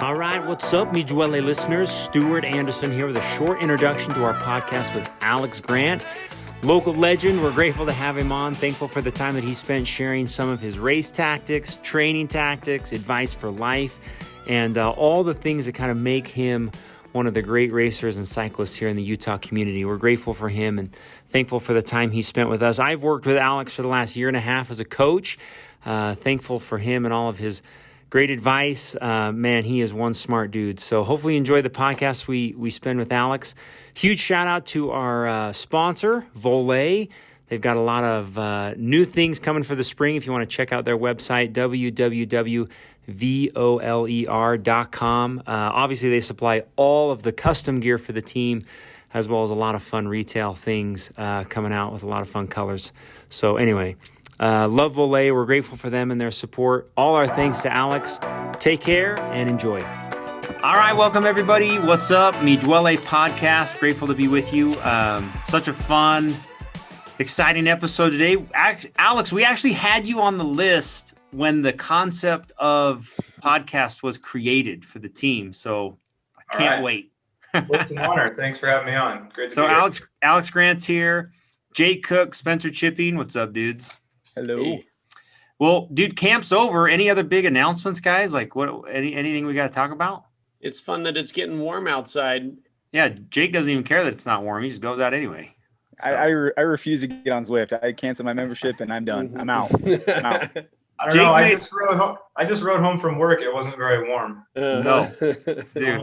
All right, what's up, me Duole listeners? Stuart Anderson here with a short introduction to our podcast with Alex Grant, local legend. We're grateful to have him on, thankful for the time that he spent sharing some of his race tactics, training tactics, advice for life, and all the things that kind of make him one of the great racers and cyclists here in the Utah community. We're grateful for him and thankful for the time he spent with us. I've worked with Alex for the last year and a half as a coach. Thankful for him and all of his great advice. Man, he is one smart dude. So hopefully you enjoy the podcast we spend with Alex. Huge shout out to our sponsor, Duole. They've got a lot of new things coming for the spring. If you want to check out their website, www.voler.com. Obviously, they supply all of the custom gear for the team, as well as a lot of fun retail things coming out with a lot of fun colors. So anyway, love Duole. We're grateful for them and their support. All our thanks to Alex. Take care and enjoy. All right, welcome everybody. What's up? Me Duole podcast. Grateful to be with you. Such a fun, exciting episode today. Alex, we actually had you on the list when the concept of podcast was created for the team. So I can't wait. Well, it's an honor. Thanks for having me on. Great to be here. So Alex Grant's here. Jake Cook, Spencer Chipping. What's up, dudes? Hello. Hey. Well, dude, camp's over. Any other big announcements, guys? Like anything we got to talk about? It's fun that it's getting warm outside. Yeah, Jake doesn't even care that it's not warm. He just goes out anyway. So. I refuse to get on Zwift. I canceled my membership and I'm done. I'm out. I don't know. I just rode home from work. It wasn't very warm. No, dude.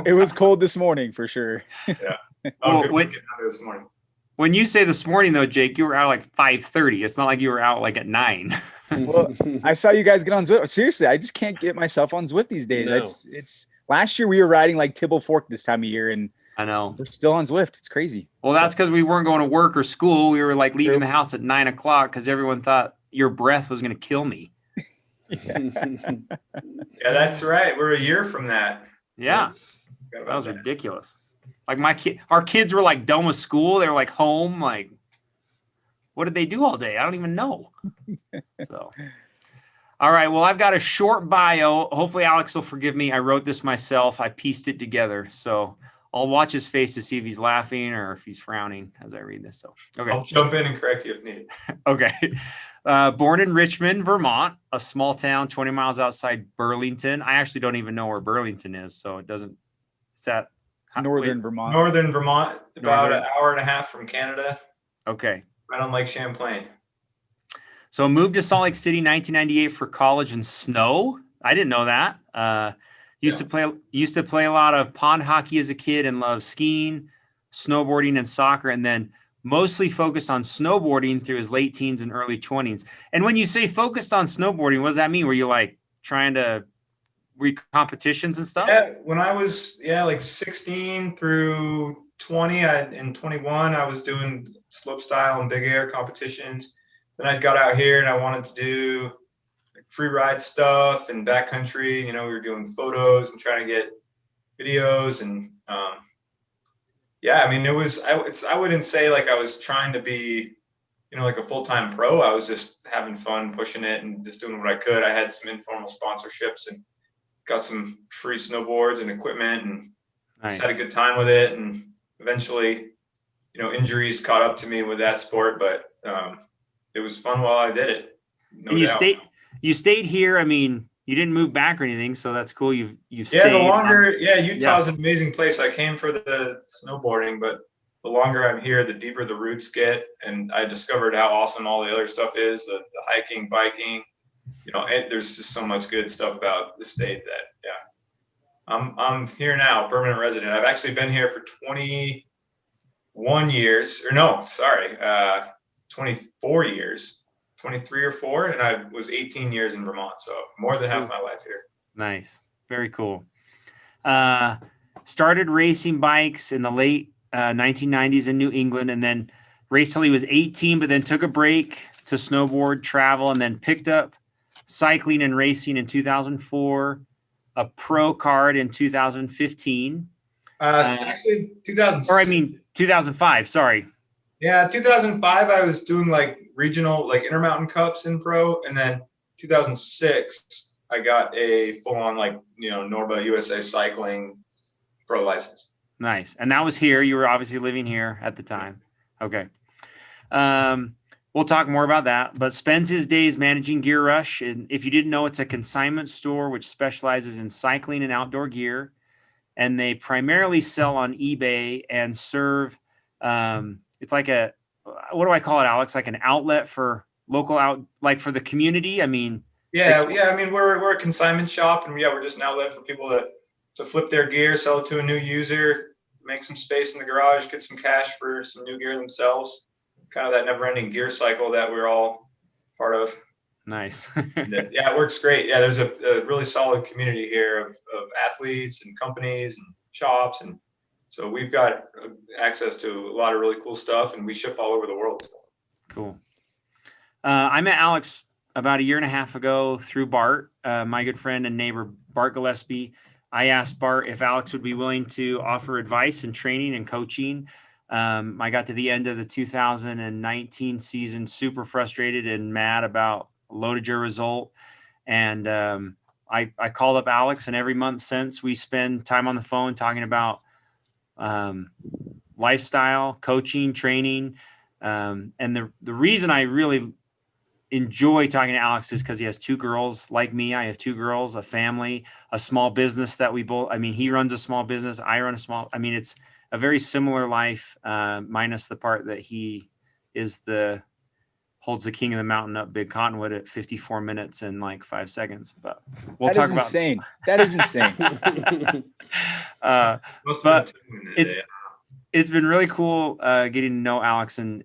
It was cold this morning for sure. Yeah. Oh, good this morning. When you say this morning, though, Jake, you were out like 5:30. It's not like you were out like at 9. Well, I saw you guys get on Zwift. Seriously, I just can't get myself on Zwift these days. No. It's last year we were riding like Tibble Fork this time of year, and I know we're still on Zwift. It's crazy. Well, that's because we weren't going to work or school. We were like leaving the house at 9 o'clock because everyone thought your breath was going to kill me. Yeah, that's right. We're a year from that. Yeah, that was ridiculous. Like our kids were like done with school. They were like home. Like, what did they do all day? I don't even know. So, all right. Well, I've got a short bio. Hopefully Alex will forgive me. I wrote this myself. I pieced it together. So I'll watch his face to see if he's laughing or if he's frowning as I read this. So, okay. I'll jump in and correct you if needed. Okay. Born in Richmond, Vermont, a small town 20 miles outside Burlington. I actually don't even know where Burlington is. So it doesn't, it's at northern Vermont. Northern Vermont, about an hour and a half from Canada. Okay. Right on Lake Champlain. So moved to Salt Lake City 1998 for college and snow. I didn't know that. Used to play a lot of pond hockey as a kid and loved skiing, snowboarding, and soccer, and then mostly focused on snowboarding through his late teens and early 20s. And when you say focused on snowboarding, what does that mean? Were you like trying to competitions and stuff? Yeah, when I was like 16 through 20 and 21, I was doing slope style and big air competitions. Then I got out here and I wanted to do like free ride stuff and backcountry. You know, we were doing photos and trying to get videos and I mean, it was I wouldn't say like I was trying to be, you know, like a full-time pro. I was just having fun, pushing it and just doing what I could. I had some informal sponsorships and got some free snowboards and equipment and just had a good time with it. And eventually, you know, injuries caught up to me with that sport, but it was fun while I did it. And you stayed here. I mean, you didn't move back or anything, so that's cool. You've stayed. Yeah, the longer, Utah's an amazing place. I came for the snowboarding, but the longer I'm here, the deeper the roots get. And I discovered how awesome all the other stuff is, the hiking, biking. You know, there's just so much good stuff about the state that, I'm here now, permanent resident. I've actually been here for 21 years, 24 years, 23 or 4, and I was 18 years in Vermont, so more than half my life here. Nice. Very cool. Started racing bikes in the late 1990s in New England, and then raced till he was 18, but then took a break to snowboard, travel, and then picked up cycling and racing in 2004, a pro card in 2015. Actually, 2005. Sorry. Yeah, 2005. I was doing like regional, like Intermountain Cups in pro, and then 2006, I got a full-on Norba USA Cycling pro license. Nice. And that was here. You were obviously living here at the time. Okay. We'll talk more about that, but spends his days managing Gear Rush. And if you didn't know, it's a consignment store which specializes in cycling and outdoor gear. And they primarily sell on eBay and serve, it's like what do I call it, Alex? Like an outlet for local like for the community. I mean, we're a consignment shop, and we're just an outlet for people to flip their gear, sell it to a new user, make some space in the garage, get some cash for some new gear themselves. Kind of that never-ending gear cycle that we're all part of. Nice. Yeah, it works great. Yeah, there's a really solid community here of athletes and companies and shops, and so we've got access to a lot of really cool stuff, and we ship all over the world. Cool. I met Alex about a year and a half ago through Bart, my good friend and neighbor, Bart Gillespie. I asked Bart if Alex would be willing to offer advice and training and coaching. I got to the end of the 2019 season, super frustrated and mad about a loaded your result. And I called up Alex, and every month since, we spend time on the phone talking about lifestyle, coaching, training. And the reason I really enjoy talking to Alex is because he has two girls like me. I have two girls, a family, a small business that he runs a small business. I run it's a very similar life, minus the part that he holds the king of the mountain up Big Cottonwood at 54 minutes and like 5 seconds. But we'll talk about insane. That is insane. But it's been really cool getting to know Alex and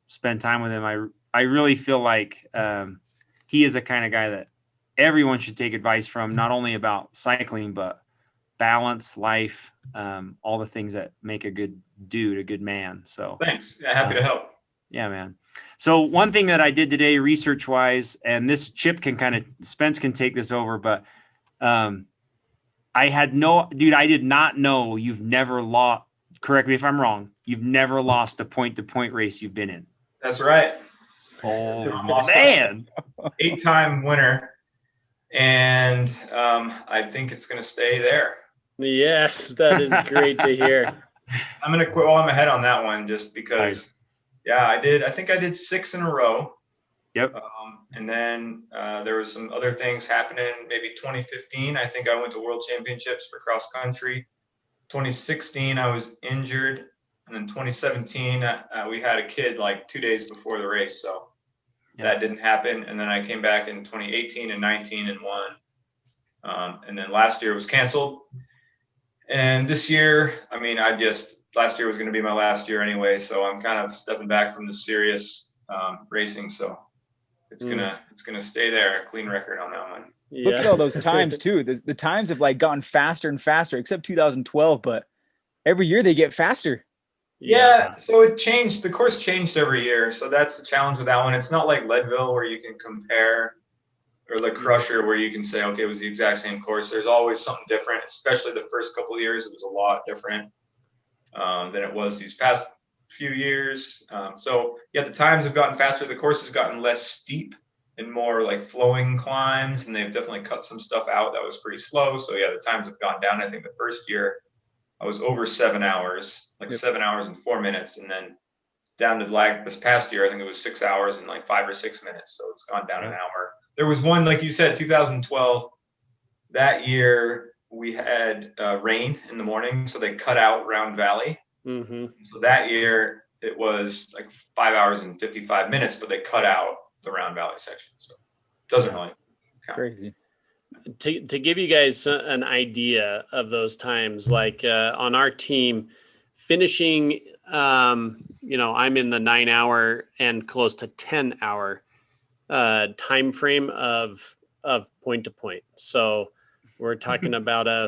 spend time with him. I really feel like he is the kind of guy that everyone should take advice from, not only about cycling, but balance, life, all the things that make a good dude, a good man. So thanks. Yeah, happy to help. Yeah, man. So one thing that I did today research wise, and this Chip Spence can take this over, but I did not know you've never lost, correct me if I'm wrong, you've never lost a point-to-point race you've been in. That's right. Oh, man. 8-time winner. And I think it's going to stay there. Yes, that is great to hear. I'm going to quit while I'm ahead on that one just because, I think I did 6 in a row. Yep. And then there was some other things happening. Maybe 2015, I think I went to World Championships for cross country. 2016, I was injured. And then 2017, we had a kid like 2 days before the race. So that didn't happen. And then I came back in 2018 and 19 and won. And then last year was canceled. And this year, last year was going to be my last year anyway. So I'm kind of stepping back from the serious racing. So it's gonna stay there, a clean record on that one. Yeah. Look at all those times too. The times have like gotten faster and faster, except 2012. But every year they get faster. Yeah, so it changed. The course changed every year, so that's the challenge with that one. It's not like Leadville where you can compare, or the Crusher where you can say, okay, it was the exact same course. There's always something different, especially the first couple of years. It was a lot different than it was these past few years. The times have gotten faster. The course has gotten less steep and more like flowing climbs, and they've definitely cut some stuff out that was pretty slow. So the times have gone down. I think the first year I was over 7 hours, 7 hours and 4 minutes. And then down to this past year, I think it was 6 hours and 5 or 6 minutes. So it's gone down an hour. There was one, like you said, 2012, that year we had rain in the morning. So they cut out Round Valley. Mm-hmm. So that year it was 5 hours and 55 minutes, but they cut out the Round Valley section. So it doesn't really count. Crazy. To give you guys an idea of those times, on our team, finishing, I'm in the 9 hour and close to 10 hour time frame of point to point. So we're talking about a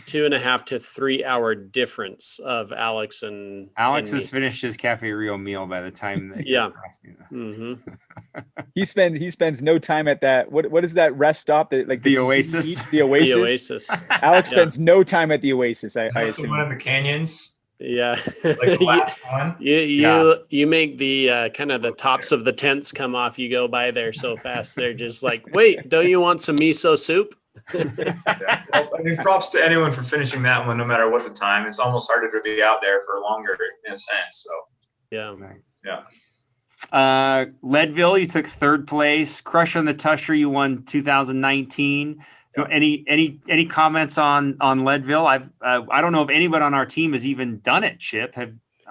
2.5 to 3 hour difference of Alex and Alex has finished his Cafe Rio meal by the time that mm-hmm. he spends no time at that. What is that rest stop that the Oasis? The Oasis. The Oasis. Alex spends no time at the Oasis. I assume. One of the canyons. Yeah. Like the last one. You make the kind of the tops of the tents come off. You go by there so fast. They're just like, wait, don't you want some miso soup? Yeah. Well, I mean, props to anyone for finishing that one, no matter what the time. It's almost harder to be out there for longer in a sense. So, Yeah. yeah. Leadville, you took third place. Crush on the Tusher, you won 2019. So any comments on Leadville? I don't know if anybody on our team has even done it. Chip,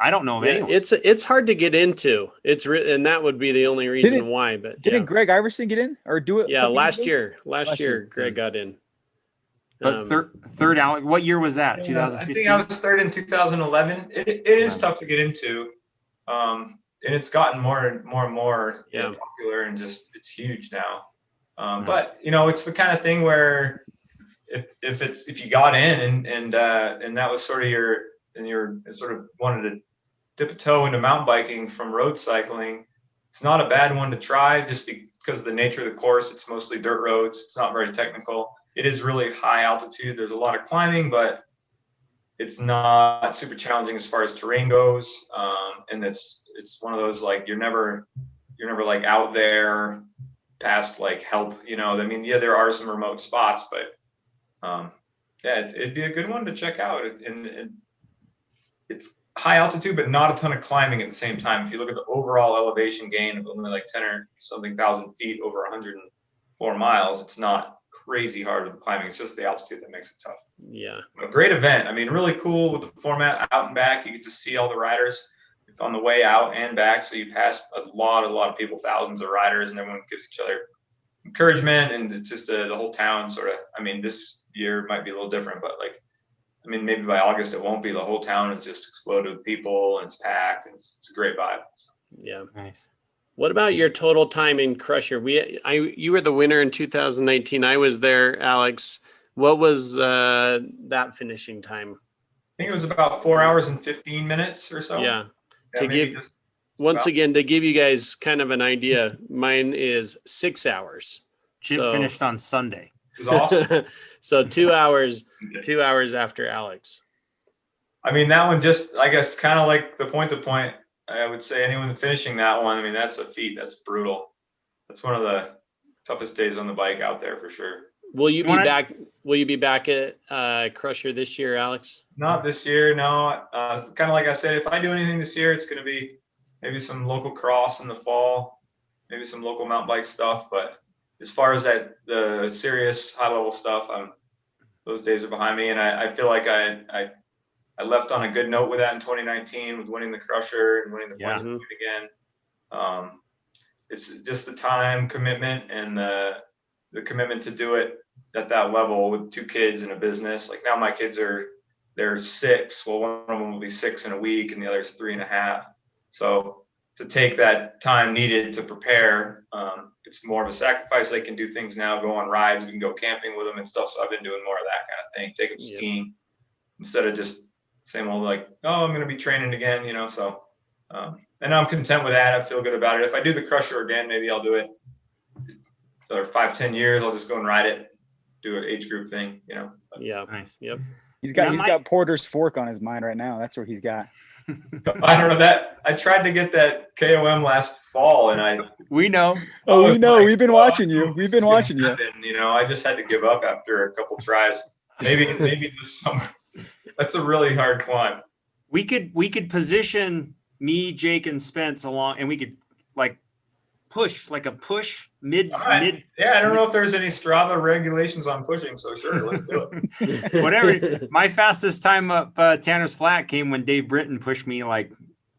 I don't know of anyone. It's hard to get into. And that would be the only reason why. But didn't Greg Iverson get in or do it? Yeah, last year, Greg got in. But third, Alex, what year was that? 2015. I think I was third in 2011. It is tough to get into, and it's gotten more and more popular, and just it's huge now. But it's the kind of thing where if you got in and that was sort of you're sort of wanted to dip a toe into mountain biking from road cycling, it's not a bad one to try just because of the nature of the course. It's mostly dirt roads. It's not very technical. It is really high altitude. There's a lot of climbing, but it's not super challenging as far as terrain goes. And it's one of those, like, you're never like out there past like help, I mean, there are some remote spots, but it'd be a good one to check out. And it's high altitude, but not a ton of climbing at the same time. If you look at the overall elevation gain of only like 10 or something thousand feet over 104 miles, it's not crazy hard with the climbing. It's just the altitude that makes it tough. Yeah. A great event. I mean, really cool with the format out and back. You get to see all the riders on the way out and back. So you pass a lot of people, thousands of riders, and everyone gives each other encouragement. And it's just the whole town sort of, I mean, this year might be a little different, but maybe by August it won't be. The whole town is just exploded with people, and it's packed, and it's a great vibe. Yeah. Nice. What about your total time in Crusher? You were the winner in 2019. I was there, Alex. What was that finishing time? I think it was about 4 hours and 15 minutes or so. Yeah. To give you guys kind of an idea, mine is 6 hours. Chip finished on Sunday. It was awesome. So 2 hours, 2 hours after Alex. I mean, that one just, I guess, kind of like the point to point. I would say anyone finishing that one, I mean, that's a feat. That's brutal. That's one of the toughest days on the bike out there for sure. Will you be back? Will you be back at Crusher this year, Alex? Not this year, no. Kind of like I said, if I do anything this year, it's going to be maybe some local cross in the fall, maybe some local mountain bike stuff. But as far as the serious high level stuff, those days are behind me, and I feel like I left on a good note with that in 2019 with winning the Crusher and winning the points again. It's just the time commitment and the commitment to do it at that level with 2 kids and a business. Like now my kids they're 6. Well, one of them will be 6 in a week and the other's 3.5. So to take that time needed to prepare, it's more of a sacrifice. They can do things now, go on rides. We can go camping with them and stuff. So I've been doing more of that kind of thing, take them skiing instead of just same old like, oh, I'm going to be training again, so, and I'm content with that. I feel good about it. If I do the Crusher again, maybe I'll do it for 5-10 years. I'll just go and ride it, do an age group thing, But, yeah. Nice. Yep. He's got Porter's Fork on his mind right now. That's where he's got. I don't know that. I tried to get that KOM last fall and we know. Oh, we know. We've been watching you. We've been watching you. And, I just had to give up after a couple tries. Maybe this summer. That's a really hard climb. We could position me, Jake, and Spence along, and we could push mid. Yeah, I don't know if there's any Strava regulations on pushing, so sure, let's do it. Whatever. My fastest time up Tanner's Flat came when Dave Britton pushed me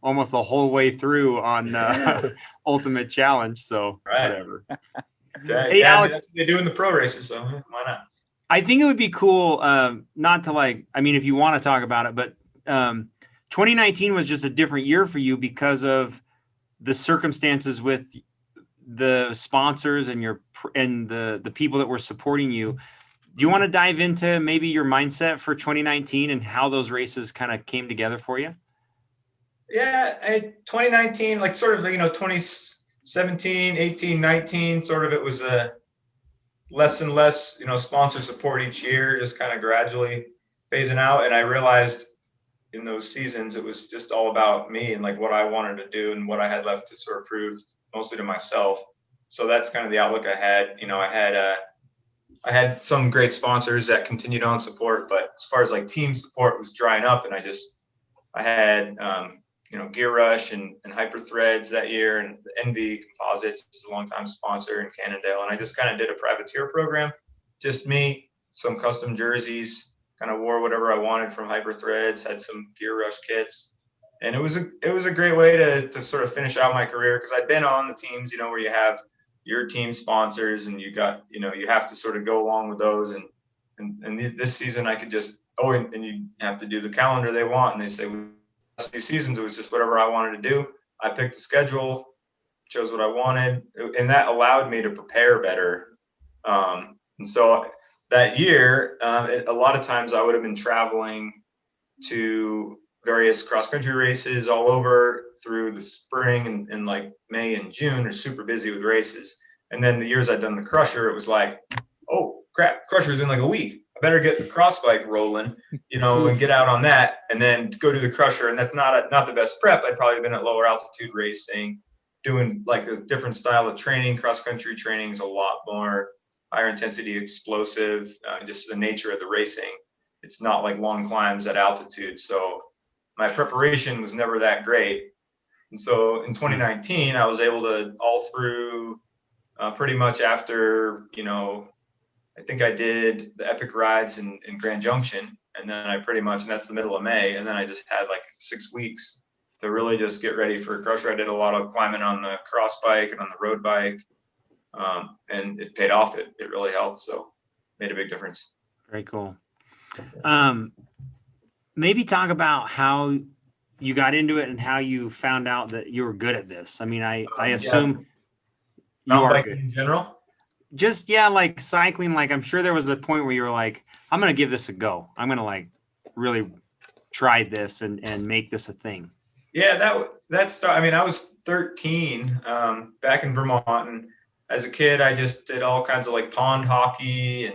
almost the whole way through on Ultimate Challenge. So whatever. Okay. Hey, Alex, that's what they do in the pro races, so why not? I think it would be cool, not to if you want to talk about it, but 2019 was just a different year for you because of the circumstances with the sponsors and the people that were supporting you. Do you want to dive into maybe your mindset for 2019 and how those races kind of came together for you? Yeah, 2019, 2017, 18, 19, sort of it was a less and less, sponsor support each year, just kind of gradually phasing out. And I realized in those seasons, it was just all about me and like what I wanted to do and what I had left to sort of prove, mostly to myself. So that's kind of the outlook I had. I had some great sponsors that continued on support, but as far as like team support was drying up, and I had Gear Rush and Hyper Threads that year, and NV Composites is a longtime sponsor in Cannondale, and I just kind of did a privateer program, just me, some custom jerseys, kind of wore whatever I wanted from Hyper Threads, had some Gear Rush kits, and it was a great way to sort of finish out my career, because I'd been on the teams, where you have your team sponsors and you have to sort of go along with those, and this season I could just and you have to do the calendar they want, and they say last few seasons it was just whatever I wanted to do. I picked a schedule, chose what I wanted, and that allowed me to prepare better. And so that year, a lot of times I would have been traveling to various cross-country races all over through the spring, and like May and June are super busy with races. And then the years I'd done the Crusher, it was like, oh crap, Crusher's in like a week. I better get the cross bike rolling, and get out on that, and then go do the Crusher. And that's not the best prep. I'd probably been at lower altitude racing, doing like a different style of training. Cross-country training is a lot more higher intensity, explosive, just the nature of the racing. It's not like long climbs at altitude. So my preparation was never that great. And so in 2019, I was able to, all through pretty much after, I think I did the epic rides in Grand Junction. And then and that's the middle of May. And then I just had like 6 weeks to really just get ready for a Crusher. I did a lot of climbing on the cross bike and on the road bike. And it paid off. It really helped. So made a big difference. Very cool. Maybe talk about how you got into it and how you found out that you were good at this. I mean, I assume you are good in general. Just, like cycling, like I'm sure there was a point where you were like, I'm going to give this a go. I'm going to like really try this and make this a thing. Yeah, that started. I mean, I was 13 back in Vermont, and as a kid, I just did all kinds of like pond hockey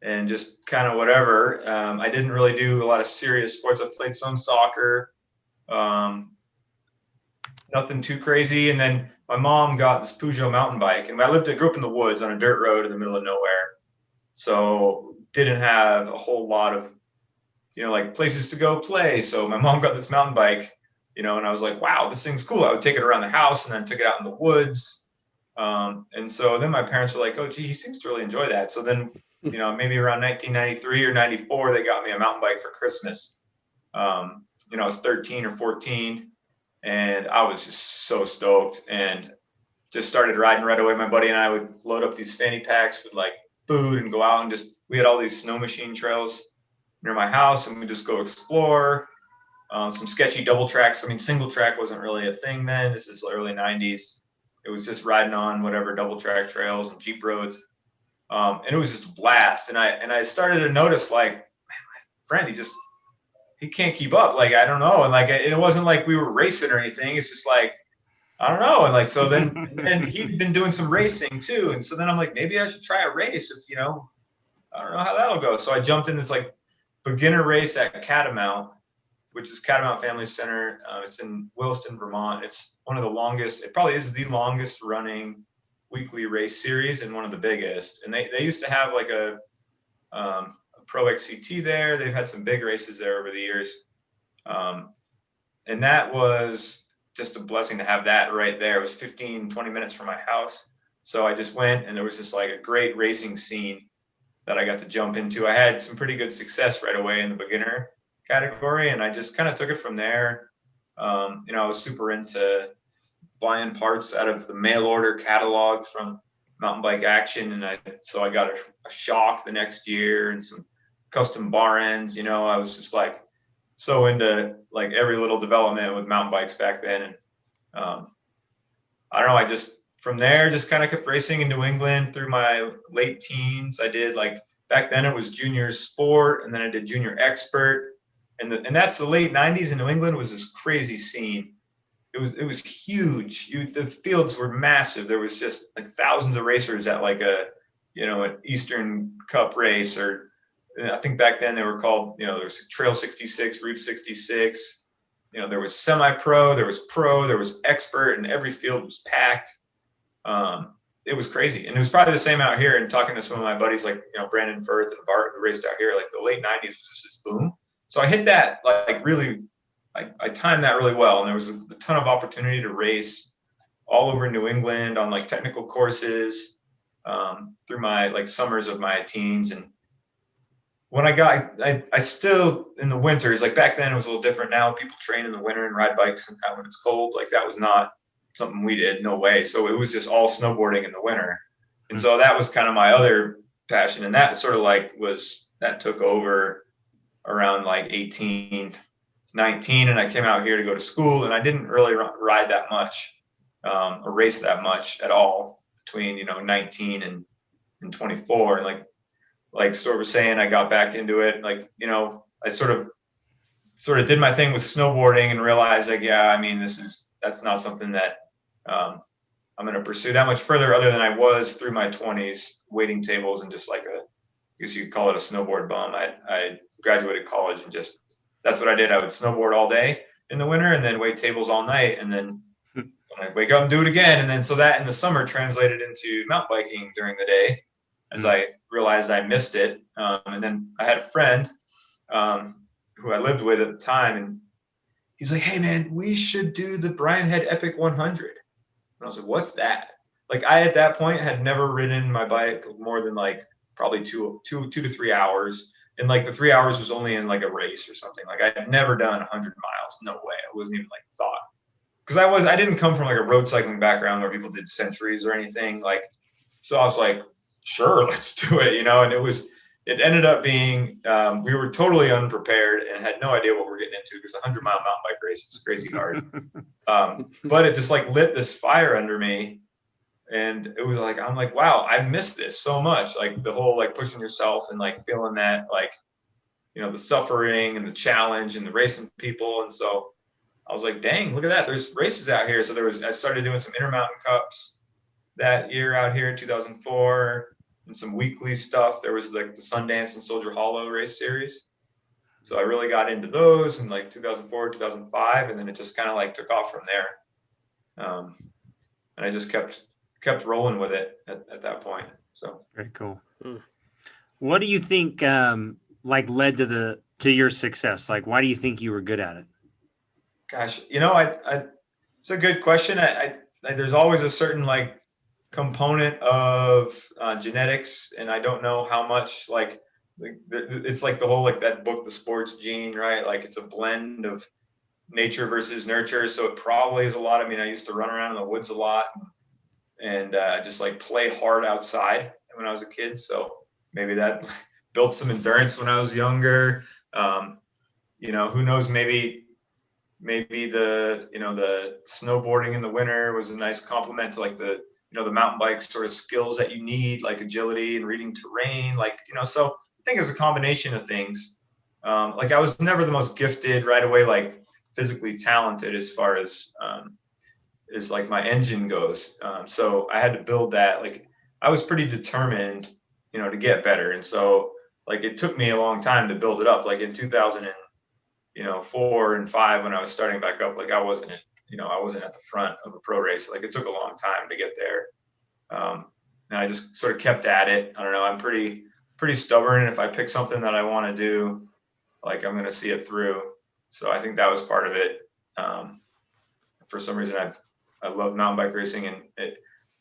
and just kind of whatever. I didn't really do a lot of serious sports. I played some soccer, nothing too crazy. And then my mom got this Peugeot mountain bike, and I grew up in the woods on a dirt road in the middle of nowhere. So didn't have a whole lot of, like places to go play. So my mom got this mountain bike, and I was like, wow, this thing's cool. I would take it around the house and then took it out in the woods. And so then my parents were like, oh, gee, he seems to really enjoy that. So then, maybe around 1993 or 94, they got me a mountain bike for Christmas. I was 13 or 14, and I was just so stoked and just started riding right away. My buddy and I would load up these fanny packs with like food and go out, and we had all these snow machine trails near my house, and we just go explore. Some sketchy double tracks. I mean, single track wasn't really a thing then. This is early 90s. It was just riding on whatever double track trails and Jeep roads. And it was just a blast. And I started to notice, like, man, my friend, he can't keep up. Like, I don't know. And like, it wasn't like we were racing or anything. It's just like, I don't know. And like, so then, and he'd been doing some racing too. And so then I'm like, maybe I should try a race if, I don't know how that'll go. So I jumped in this like beginner race at Catamount, which is Catamount Family Center. It's in Williston, Vermont. It's one of the longest, it probably is the longest running weekly race series and one of the biggest. And they used to have like a Pro XCT there. They've had some big races there over the years. And that was just a blessing to have that right there. It was 15, 20 minutes from my house. So I just went, and there was just like a great racing scene that I got to jump into. I had some pretty good success right away in the beginner category, and I just kind of took it from there. I was super into buying parts out of the mail order catalog from Mountain Bike Action, and so I got a shock the next year and some custom bar ends. I was just like so into like every little development with mountain bikes back then, and I don't know, I just from there just kind of kept racing in New England through my late teens. I did, like, back then it was junior sport, and then I did junior expert. And that's the late 90s in New England. Was this crazy scene. It was huge. The fields were massive. There was just like thousands of racers at like an Eastern Cup race or I think back then they were called, there was Trail 66, Route 66. There was semi-pro, there was pro, there was expert, and every field was packed. It was crazy. And it was probably the same out here. And talking to some of my buddies, like, Brandon Firth and Bart, who raced out here, like the late 90s was just this boom. So I hit that, like really, I timed that really well. And there was a ton of opportunity to race all over New England on like technical courses through my like summers of my teens. And when I still, in the winters, like back then it was a little different. Now people train in the winter and ride bikes and when it's cold. Like that was not something we did, no way. So it was just all snowboarding in the winter. And so that was kind of my other passion. And that sort of like that took over around like 18, 19. And I came out here to go to school, and I didn't really ride that much or race that much at all between, 19 and 24. And like Stuart was saying, I got back into it. Like, I sort of did my thing with snowboarding and realized like, yeah, I mean, that's not something that I'm going to pursue that much further, other than I was through my 20s waiting tables and just like I guess you could call it a snowboard bum. I graduated college and just, that's what I did. I would snowboard all day in the winter and then wait tables all night. And then I'd wake up and do it again. And then so that in the summer translated into mountain biking during the day as I realized I missed it. And then I had a friend who I lived with at the time, and he's like, hey man, we should do the Brian Head Epic 100. And I was like, what's that? Like I, at that point, had never ridden my bike more than like probably two to 3 hours. And like the 3 hours was only in like a race or something. Like I had never done 100 miles. No way. I wasn't even like thought. Cause I didn't come from like a road cycling background where people did centuries or anything. Like, so I was like, sure, let's do it, and it ended up being, we were totally unprepared and had no idea what we're getting into, because a 100-mile mountain bike race is crazy hard. But it just like lit this fire under me. And it was like, I'm like, wow, I missed this so much. Like the whole, like pushing yourself and like feeling that, like, the suffering and the challenge and the racing people. And so I was like, dang, look at that. There's races out here. So I started doing some Intermountain Cups that year out here in 2004, and some weekly stuff. There was like the Sundance and Soldier Hollow race series. So I really got into those in like 2004, 2005, and then it just kind of like took off from there. And I just kept rolling with it at that point. So very cool. What do you think like led to your success? Like, why do you think you were good at it? Gosh, it's a good question. There's always a certain like component of genetics, and I don't know how much like it's like the whole like that book, The Sports Gene, right? Like it's a blend of nature versus nurture. So it probably is a lot. I mean, I used to run around in the woods a lot and just like play hard outside when I was a kid. So maybe that built some endurance when I was younger. Who knows? Maybe the the snowboarding in the winter was a nice complement to like the mountain bike sort of skills that you need, like agility and reading terrain, like, so I think it was a combination of things. Like I was never the most gifted right away, like physically talented as far as like my engine goes. So I had to build that. Like I was pretty determined, to get better. And so like, it took me a long time to build it up. Like in 2004 and 5, when I was starting back up, like I wasn't at the front of a pro race. Like it took a long time to get there. And I just sort of kept at it. I don't know. I'm pretty stubborn. And if I pick something that I want to do, like I'm going to see it through. So I think that was part of it. For some reason, I love mountain bike racing, and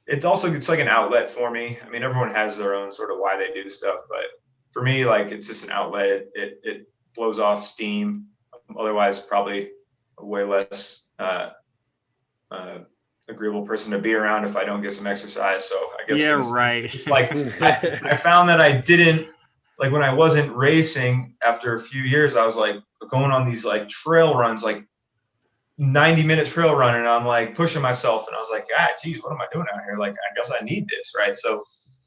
it's like an outlet for me. I mean, everyone has their own sort of why they do stuff, but for me, like it's just an outlet. It blows off steam. Otherwise, probably a way less agreeable person to be around if I don't get some exercise. So I guess it's like I found that I didn't, like when I wasn't racing after a few years, I was like going on these like trail runs, like 90-minute trail run, and I'm like pushing myself, and I was like, geez, what am I doing out here? Like, I guess I need this, right? So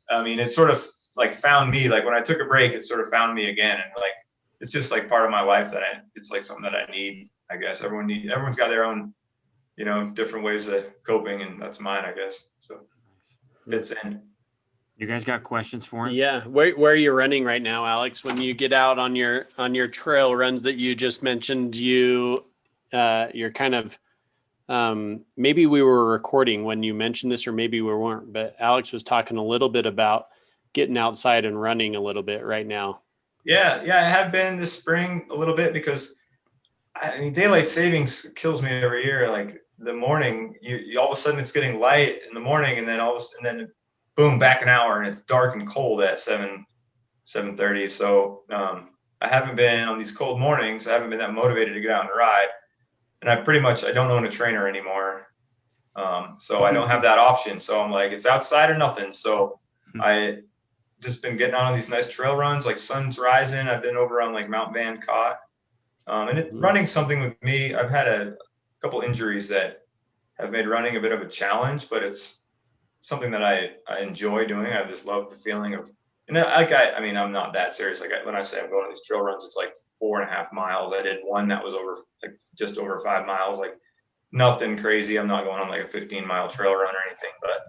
I mean, it sort of like found me. Like when I took a break, it sort of found me again, and like it's just like part of my life that it's like something that I need. I guess everyone's got their own different ways of coping, and that's mine, I guess. So fits in. You guys got questions for him? Yeah. Where are you running right now, Alex? When you get out on your trail runs that you just mentioned, you're kind of maybe we were recording when you mentioned this, or maybe we weren't, but Alex was talking a little bit about getting outside and running a little bit right now. Yeah, I have been this spring a little bit because I mean daylight savings kills me every year. Like the morning, you all of a sudden it's getting light in the morning, and then boom, back an hour, and it's dark and cold at 7:30. So I haven't been on these cold mornings. I haven't been that motivated to get out and ride, and I don't own a trainer anymore, so I don't have that option. So I'm like, it's outside or nothing. So I just been getting on these nice trail runs, like sun's rising. I've been over on like Mount Van Cott. Running's something with me. I've had a couple injuries that have made running a bit of a challenge, but it's something that I enjoy doing. I just love the feeling of, and I mean, I'm not that serious. Like when I say I'm going on these trail runs, it's like 4.5 miles. I did one that was over like just over 5 miles, like nothing crazy. I'm not going on like a 15-mile trail run or anything, but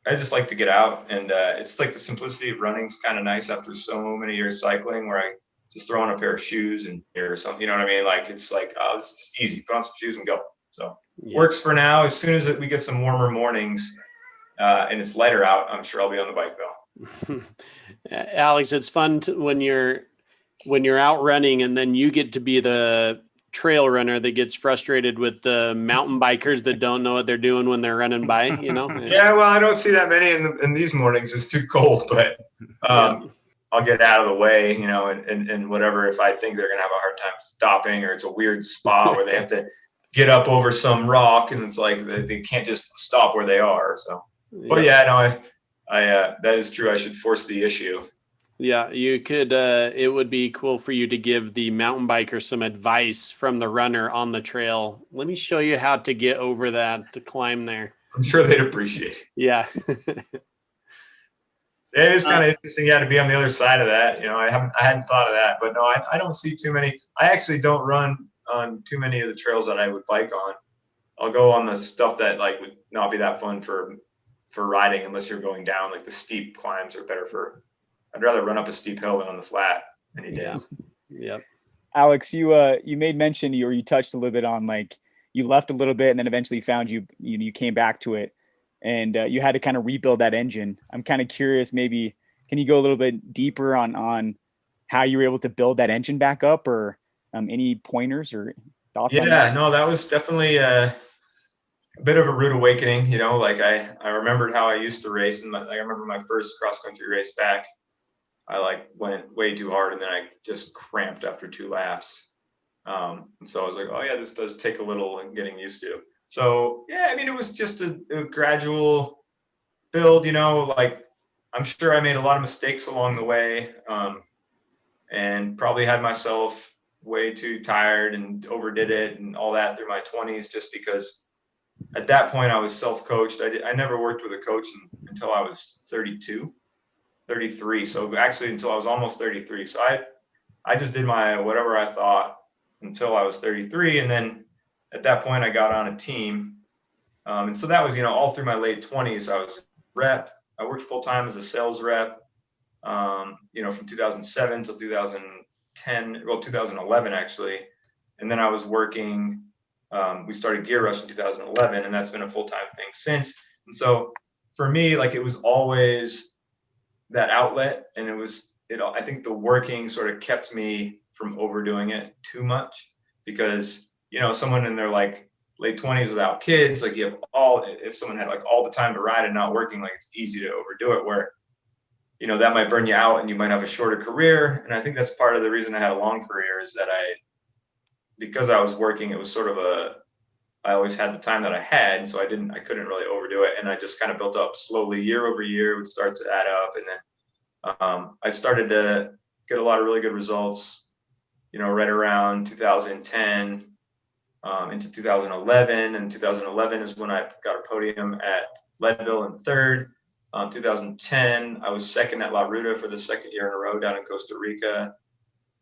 I just like to get out, and it's like the simplicity of running's kind of nice after so many years cycling, where I just throw on a pair of shoes and or something, you know what I mean? Like it's like, oh, this is just easy. Put on some shoes and go. So works for now. As soon as we get some warmer mornings and it's lighter out, I'm sure I'll be on the bike though. Alex, it's fun when you're out running, and then you get to be the trail runner that gets frustrated with the mountain bikers that don't know what they're doing when they're running by, you know? Yeah, well, I don't see that many in these mornings. It's too cold, but I'll get out of the way, you know, and whatever, if I think they're going to have a hard time stopping, or it's a weird spot where they have to get up over some rock, and it's like they can't just stop where they are. So, but yeah, no, I that is true. I should force the issue. Yeah, you could. It would be cool for you to give the mountain biker some advice from the runner on the trail. Let me show you how to get over that, to climb there. I'm sure they'd appreciate it. Yeah. It is kind of interesting, to be on the other side of that. You know, I hadn't thought of that, but no, I don't see too many. I actually don't run on too many of the trails that I would bike on. I'll go on the stuff that like would not be that fun for riding, unless you're going down. Like the steep climbs are better for. I'd rather run up a steep hill than on the flat any day. Yeah. Alex, you made mention, or you touched a little bit on, like, you left a little bit and then eventually found you came back to it, and you had to kind of rebuild that engine. I'm kind of curious, maybe can you go a little bit deeper on how you were able to build that engine back up, or any pointers or thoughts on that? Yeah, no, that was definitely a bit of a rude awakening. You know, like I remembered how I used to race, and I remember my first cross country race back. I like went way too hard, and then I just cramped after 2 laps. And so I was like, oh yeah, this does take a little getting used to. So yeah, I mean, it was just a gradual build, you know, like I'm sure I made a lot of mistakes along the way, and probably had myself way too tired and overdid it and all that through my 20s, just because at that point I was self-coached. I never worked with a coach until I was 33. So actually until I was almost 33. So I just did my whatever I thought until I was 33. And then at that point I got on a team. And so that was, you know, all through my late 20s. I was rep. I worked full time as a sales rep, you know, from 2007 till 2011 actually. And then I was working, we started Gear Rush in 2011, and that's been a full-time thing since. And so for me, like, it was always that outlet, and I think the working sort of kept me from overdoing it too much, because, you know, someone in their like late 20s without kids, like, if someone had like all the time to ride and not working, like, it's easy to overdo it, where, you know, that might burn you out and you might have a shorter career. And I think that's part of the reason I had a long career, is that because I was working, it was sort of I always had the time that I had, so I couldn't really overdo it. And I just kind of built up slowly year over year. It would start to add up. And then I started to get a lot of really good results, you know, right around 2010 into 2011. And 2011 is when I got a podium at Leadville in third. 2010, I was second at La Ruta for the second year in a row down in Costa Rica.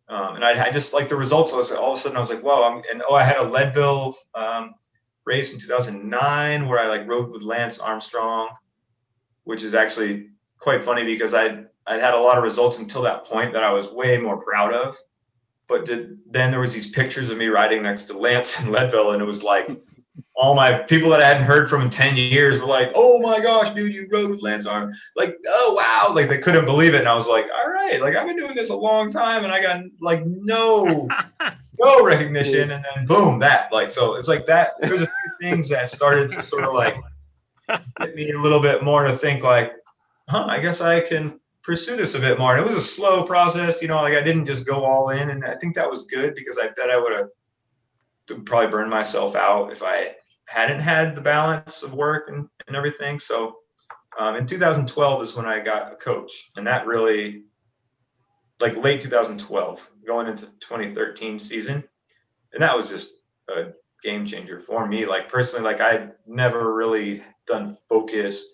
And I just like the results. All of a sudden I was like, whoa, I had a Leadville race in 2009 where I like rode with Lance Armstrong. which is actually quite funny because I'd had a lot of results until that point that I was way more proud of. But then there was these pictures of me riding next to Lance in Leadville, and it was like all my people that I hadn't heard from in 10 years were like, "Oh my gosh, dude, you rode with Lance Arm." Like, "Oh wow." Like they couldn't believe it. And I was like, "All right, like I've been doing this a long time and I got like no recognition." And then boom, that like, so it's like that. There's a few things that started to sort of like get me a little bit more to think like, I guess I can pursue this a bit more. And it was a slow process, like I didn't just go all in. And I think that was good because I bet I would have probably burned myself out if I hadn't had the balance of work and everything. So in 2012 is when I got a coach, and that really, like late 2012 going into 2013 season. And that was just a game changer for me. Like personally, like I'd never really done focused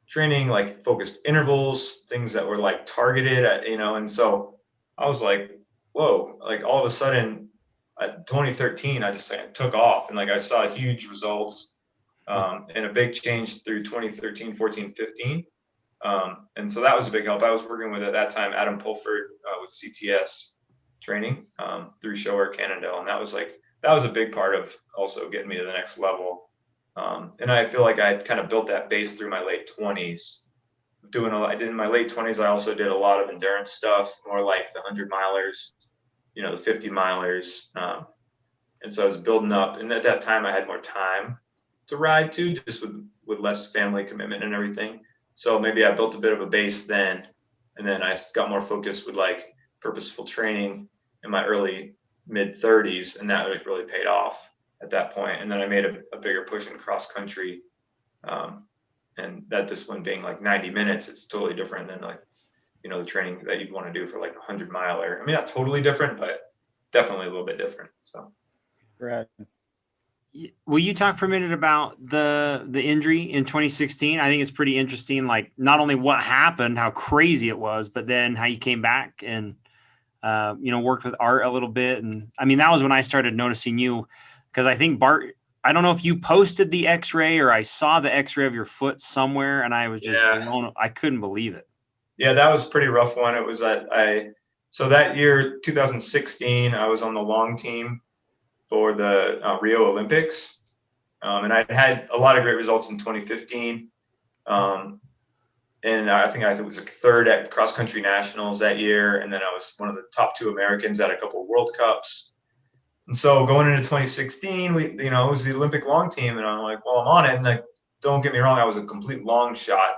training, like focused intervals, things that were like targeted at, and so I was like, whoa, like all of a sudden at 2013, I just like, took off, and like I saw huge results and a big change through 2013, 14, 15. And so that was a big help. I was working with at that time, Adam Pulford with CTS training through Shower Cannondale. And that was a big part of also getting me to the next level. And I feel like I kind of built that base through my late 20s. In my late 20s, I also did a lot of endurance stuff, more like the 100 milers, the 50 milers. And so I was building up. And at that time, I had more time to ride too, just with less family commitment and everything. So maybe I built a bit of a base then. And then I got more focused with like purposeful training in my early mid 30s. And that really paid off at that point. And then I made a bigger push in cross country. And that discipline being like 90 minutes, it's totally different than like, the training that you'd want to do for like a 100 miler. I mean, not totally different, but definitely a little bit different. So. Right. Will you talk for a minute about the injury in 2016? I think it's pretty interesting, like not only what happened, how crazy it was, but then how you came back and, worked with Art a little bit. And I mean, that was when I started noticing you, because I think Bart, I don't know if you posted the x-ray or I saw the x-ray of your foot somewhere, and I was just I couldn't believe it. Yeah, that was a pretty rough one. It was so that year, 2016, I was on the long team for the Rio Olympics. And I had a lot of great results in 2015. And I think was like third at cross country nationals that year. And then I was one of the top 2 Americans at a couple of World Cups. And so going into 2016, it was the Olympic long team. And I'm like, well, I'm on it. And like, don't get me wrong, I was a complete long shot.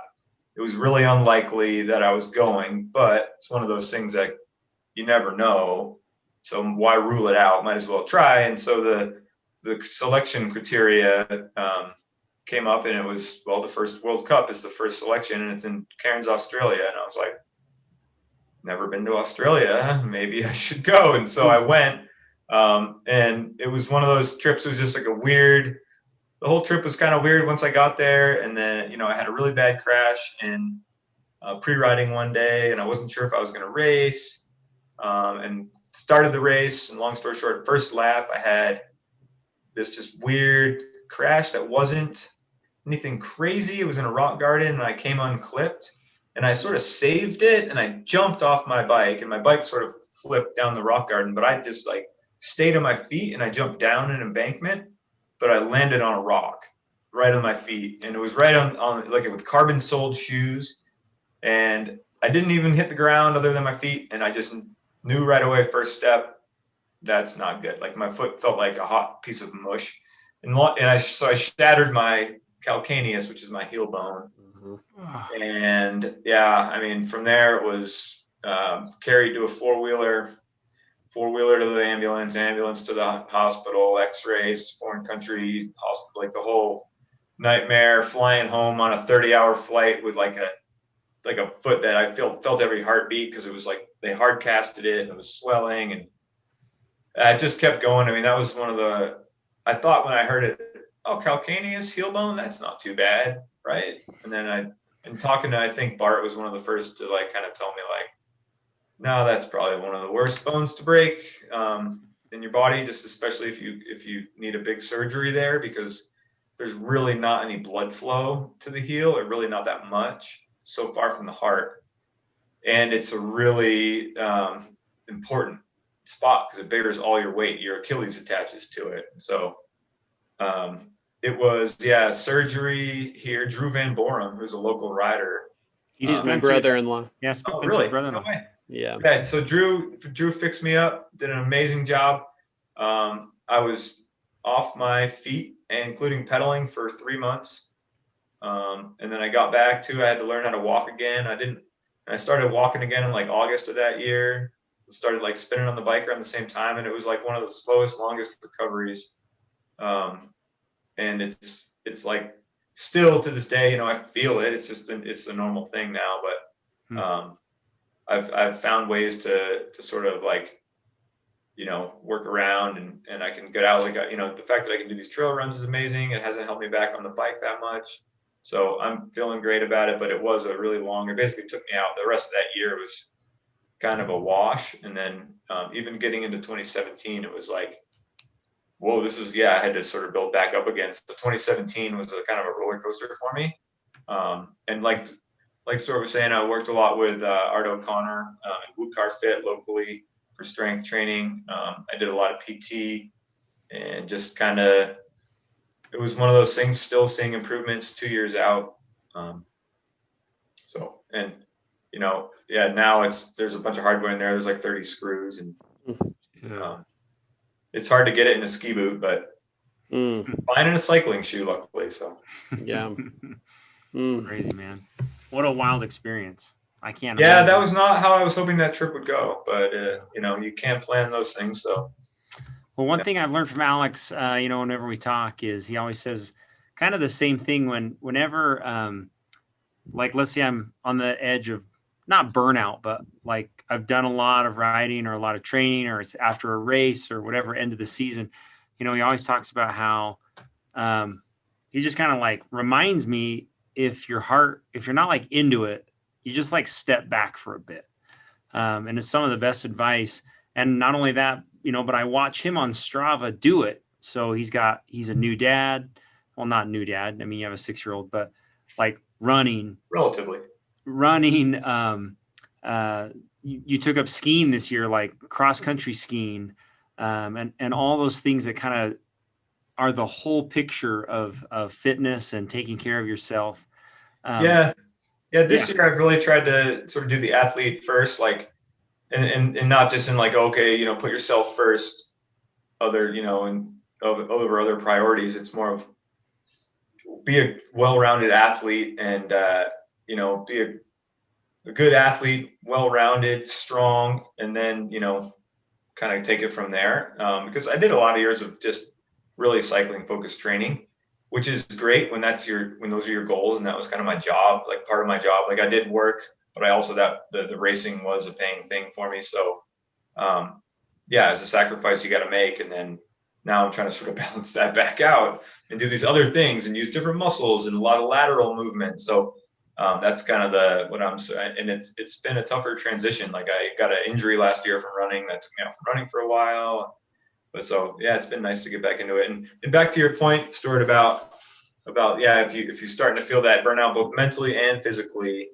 It was really unlikely that I was going, but it's one of those things that you never know. So why rule it out? Might as well try. And so the selection criteria came up, and it was, well, the first World Cup is the first selection, and it's in Cairns, Australia. And I was like, never been to Australia. Maybe I should go. And so I went. And it was one of those trips. It was just like the whole trip was kind of weird once I got there. And then, I had a really bad crash in pre-riding one day, and I wasn't sure if I was going to race. And started the race, and long story short, first lap, I had this just weird crash that wasn't anything crazy. It was in a rock garden, and I came unclipped, and I sort of saved it, and I jumped off my bike, and my bike sort of flipped down the rock garden, but I just like stayed on my feet, and I jumped down an embankment, but I landed on a rock right on my feet, and it was right on like with carbon soled shoes, and I didn't even hit the ground other than my feet, and I just knew right away, first step, that's not good. Like my foot felt like a hot piece of mush. So I shattered my calcaneus, which is my heel bone. Mm-hmm. And yeah, I mean, from there it was carried to a four-wheeler to the ambulance to the hospital, x-rays, foreign country, hospital, like the whole nightmare, flying home on a 30-hour flight with like a foot that I felt every heartbeat, because it was like they hard casted it and it was swelling, and I just kept going. I mean, that was I thought when I heard it, calcaneus, heel bone, that's not too bad, right? And then talking to, I think Bart was one of the first to like kind of tell me like, no, that's probably one of the worst bones to break in your body, just especially if you need a big surgery there, because there's really not any blood flow to the heel, or really not that much, so far from the heart. And it's a really important spot because it bears all your weight. Your Achilles attaches to it. So it was, surgery here. Drew Van Borum, who's a local rider. He's my brother-in-law. Yeah, oh, really? brother-in-law. No way. Yeah. Okay, so Drew fixed me up, did an amazing job. I was off my feet, including pedaling, for 3 months. And then I got back to, I had to learn how to walk again. I started walking again in like August of that year. Started like spinning on the bike around the same time. And it was like one of the slowest, longest recoveries. And it's like still to this day, I feel it. It's just, it's a normal thing now, but, I've found ways to sort of like, work around and I can get out. Like, the fact that I can do these trail runs is amazing. It hasn't held me back on the bike that much. So I'm feeling great about it, but it was a really long, it basically took me out. The rest of that year was kind of a wash. And then even getting into 2017, it was like, whoa, I had to sort of build back up again. So 2017 was a kind of a roller coaster for me. And like Stuart was saying, I worked a lot with Art O'Connor and Woodcar Fit locally for strength training. I did a lot of PT and just kind of, it was one of those things, still seeing improvements 2 years out. Now there's a bunch of hardware in there. There's like 30 screws and it's hard to get it in a ski boot, but fine in a cycling shoe, luckily. So yeah. Crazy, man. What a wild experience. I can't. Yeah, imagine. that was not how I was hoping that trip would go, but you can't plan those things. So, well, one thing I've learned from Alex, whenever we talk, is he always says kind of the same thing whenever, like, let's say I'm on the edge of not burnout, but like I've done a lot of riding or a lot of training, or it's after a race or whatever, end of the season. He always talks about how he just kind of like reminds me, if you're not like into it, you just like step back for a bit. And it's some of the best advice. And not only that, but I watch him on Strava do it. So he's a new dad. Well, not new dad. I mean, you have a 6-year-old, but like running. You took up skiing this year, like cross country skiing, and all those things that kind of are the whole picture of fitness and taking care of yourself. This year I've really tried to sort of do the athlete first, like, and not just in like, okay, put yourself first, and over other priorities. It's more of be a well-rounded athlete and, be a good athlete, well-rounded, strong, and then, kind of take it from there. Because I did a lot of years of just really cycling focused training, which is great when those are your goals. And that was kind of my job, like part of my job. Like I did work, but I also, the racing was a paying thing for me. So, it's a sacrifice you got to make. And then now I'm trying to sort of balance that back out and do these other things and use different muscles and a lot of lateral movement. So, that's kind of and it's been a tougher transition. Like I got an injury last year from running that took me out from running for a while. But so, it's been nice to get back into it. And back to your point, Stuart, about if you're starting to feel that burnout both mentally and physically,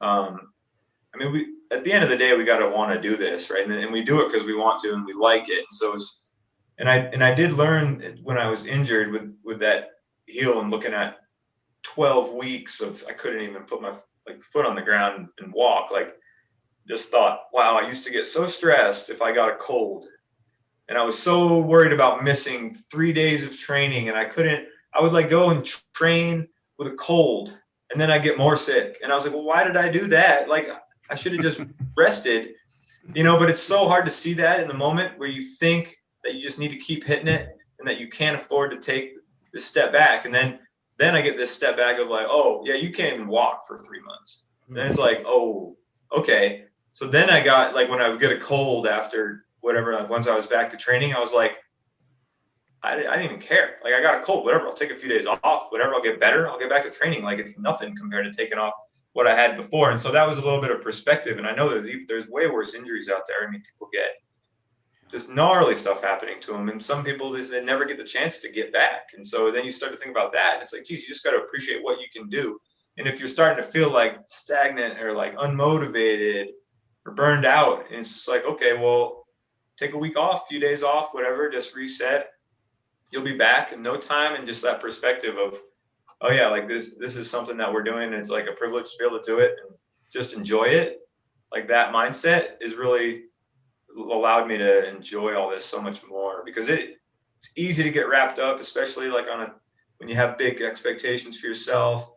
we at the end of the day we got to want to do this, right? And we do it because we want to and we like it. And so I did learn when I was injured with that heel and looking at 12 weeks of I couldn't even put my foot on the ground and walk. Like, just thought, wow, I used to get so stressed if I got a cold. And I was so worried about missing 3 days of training, and I would like go and train with a cold, and then I get more sick. And I was like, well, why did I do that? Like, I should have just rested, but it's so hard to see that in the moment where you think that you just need to keep hitting it and that you can't afford to take this step back. And then I get this step back of like, oh yeah, you can't even walk for 3 months. And it's like, oh, okay. So then I got like, when I would get a cold after whatever, like once I was back to training, I was like, I didn't even care. Like, I got a cold, whatever, I'll take a few days off, whatever, I'll get better. I'll get back to training. Like, it's nothing compared to taking off what I had before. And so that was a little bit of perspective. And I know there's way worse injuries out there. I mean, people get just gnarly stuff happening to them. And some people just, they never get the chance to get back. And so then you start to think about that. And it's like, geez, you just got to appreciate what you can do. And if you're starting to feel like stagnant or like unmotivated or burned out, and it's just like, okay, well, take a week off, few days off, whatever, just reset. You'll be back in no time. And just that perspective of, oh yeah, like this is something that we're doing. And it's like a privilege to be able to do it and just enjoy it. Like that mindset is really allowed me to enjoy all this so much more, because it's easy to get wrapped up, especially like when you have big expectations for yourself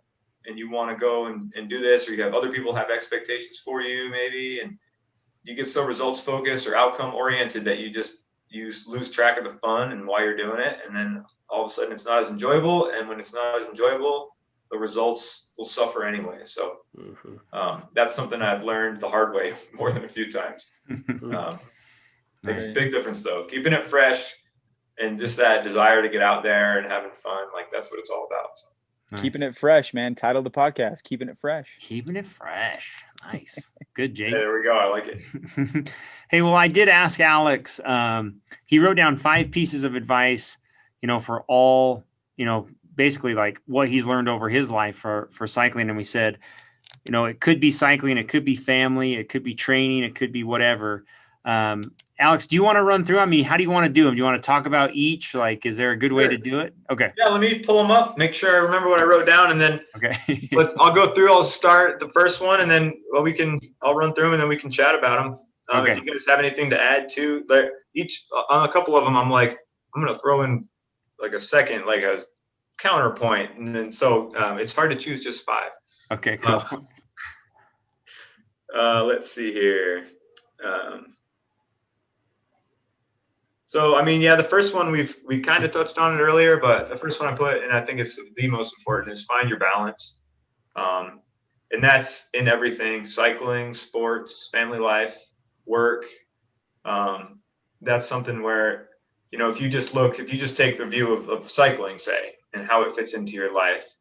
and you want to go and do this, or you have other people have expectations for you maybe, and you get so results focused or outcome oriented that you lose track of the fun and why you're doing it. And then all of a sudden it's not as enjoyable. And when it's not as enjoyable, the results will suffer anyway. So that's something I've learned the hard way more than a few times. Makes a big difference though. Keeping it fresh and just that desire to get out there and having fun. Like that's what it's all about. So. Nice. Keeping it fresh, man. Title the podcast, Keeping It Fresh. Keeping it fresh. Nice. Good, Jake. Hey, there we go. I like it. Hey, well, I did ask Alex. He wrote down 5 pieces of advice, for all, basically like what he's learned over his life for cycling. And we said, it could be cycling, it could be family, it could be training, it could be whatever. Alex, do you want to run through? I mean, how do you want to do them? Do you want to talk about each? Like, is there a good way to do it? Okay. Yeah, let me pull them up, make sure I remember what I wrote down, and then I'll go through. I'll start the first one, and then I'll run through them, and then we can chat about them. Okay. If you guys have anything to add to, on a couple of them, I'm going to throw in like a second, like a counterpoint, and then so it's hard to choose just 5. Okay, cool. Let's see here. So, I mean, yeah, the first one we kind of touched on it earlier, but the first one I put, and I think it's the most important, is find your balance. And that's in everything: cycling, sports, family life, work. That's something where, if you just take the view of cycling, say, and how it fits into your life,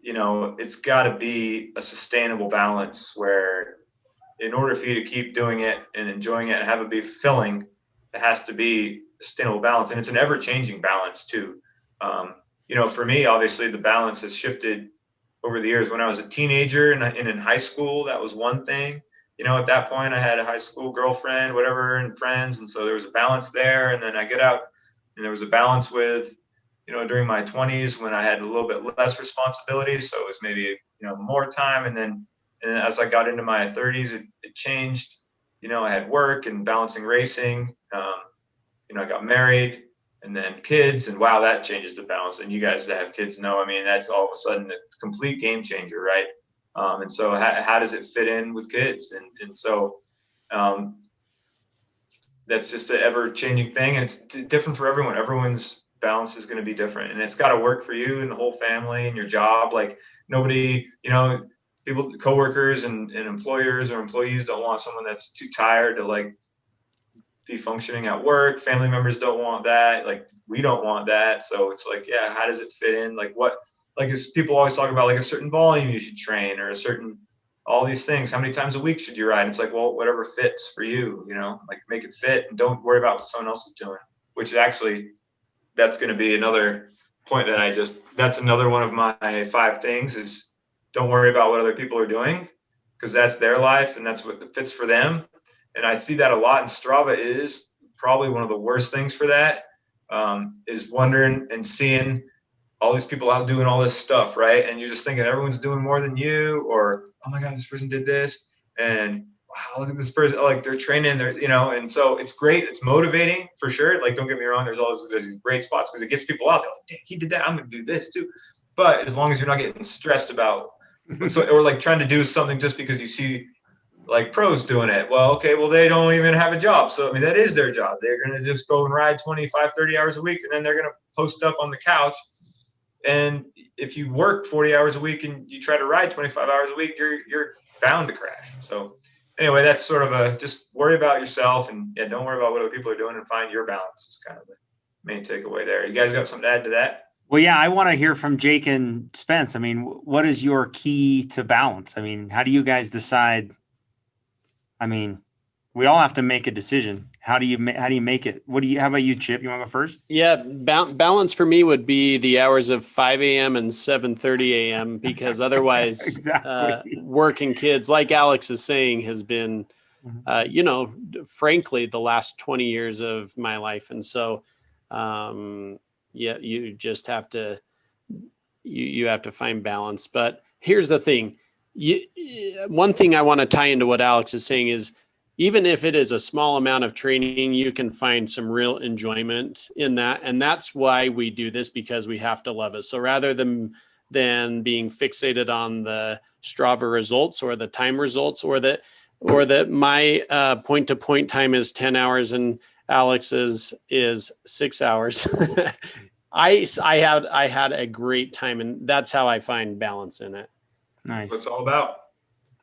it's got to be a sustainable balance where, in order for you to keep doing it and enjoying it and have it be fulfilling, it has to be a sustainable balance. And it's an ever-changing balance too. For me, obviously the balance has shifted over the years. When I was a teenager and in high school, that was one thing. At that point I had a high school girlfriend, whatever, and friends. And so there was a balance there. And then I get out and there was a balance with, during my 20s when I had a little bit less responsibility. So it was maybe, more time. And then as I got into my 30s, it changed. I had work and balancing racing. I got married and then kids, and wow, that changes the balance. And you guys that have kids know, I mean, that's all of a sudden a complete game changer, right? And so how does it fit in with kids? And so that's just an ever-changing thing, and it's different for everyone. Everyone's balance is going to be different, and it's got to work for you and the whole family and your job. Like nobody, people, coworkers and employers or employees don't want someone that's too tired to like be functioning at work. Family members don't want that. Like we don't want that. So it's like, yeah, how does it fit in? Like as people always talk about like a certain volume you should train, or all these things. How many times a week should you ride? And it's like, well, whatever fits for you, like make it fit and don't worry about what someone else is doing, which is actually, that's going to be another point that's another one of my 5 things is don't worry about what other people are doing, because that's their life and that's what fits for them. And I see that a lot, and Strava is probably one of the worst things for that, is wondering and seeing all these people out doing all this stuff, right? And you're just thinking everyone's doing more than you, or, oh my God, this person did this. And wow, look at this person, like they're training, and so it's great. It's motivating for sure. Like, don't get me wrong, there's these great spots because it gets people out. They're like, dang, he did that, I'm going to do this too. But as long as you're not getting stressed about, or like trying to do something just because you see like pros doing it. Well, okay, well, they don't even have a job. So, I mean, that is their job. They're going to just go and ride 25, 30 hours a week, and then they're going to post up on the couch. And if you work 40 hours a week and you try to ride 25 hours a week, you're bound to crash. So anyway, that's sort of just worry about yourself, and don't worry about what other people are doing, and find your balance is kind of the main takeaway there. You guys got something to add to that? Well, yeah, I want to hear from Jake and Spence. I mean, what is your key to balance? I mean, how do you guys decide? I mean, we all have to make a decision. How do you make it? How about you, Chip? You want to go first? Yeah, balance for me would be the hours of 5 a.m. and 7:30 a.m. because otherwise, Exactly. work and kids, like Alex is saying, has been, frankly, the last 20 years of my life, and so, you just have to you have to find balance. But here's the thing: one thing I want to tie into what Alex is saying is, even if it is a small amount of training, you can find some real enjoyment in that. And that's why we do this, because we have to love it. So rather than being fixated on the Strava results or the time results, or that my point to point time is 10 hours and Alex's is 6 hours. I had a great time, and that's how I find balance in it. Nice. What it's all about.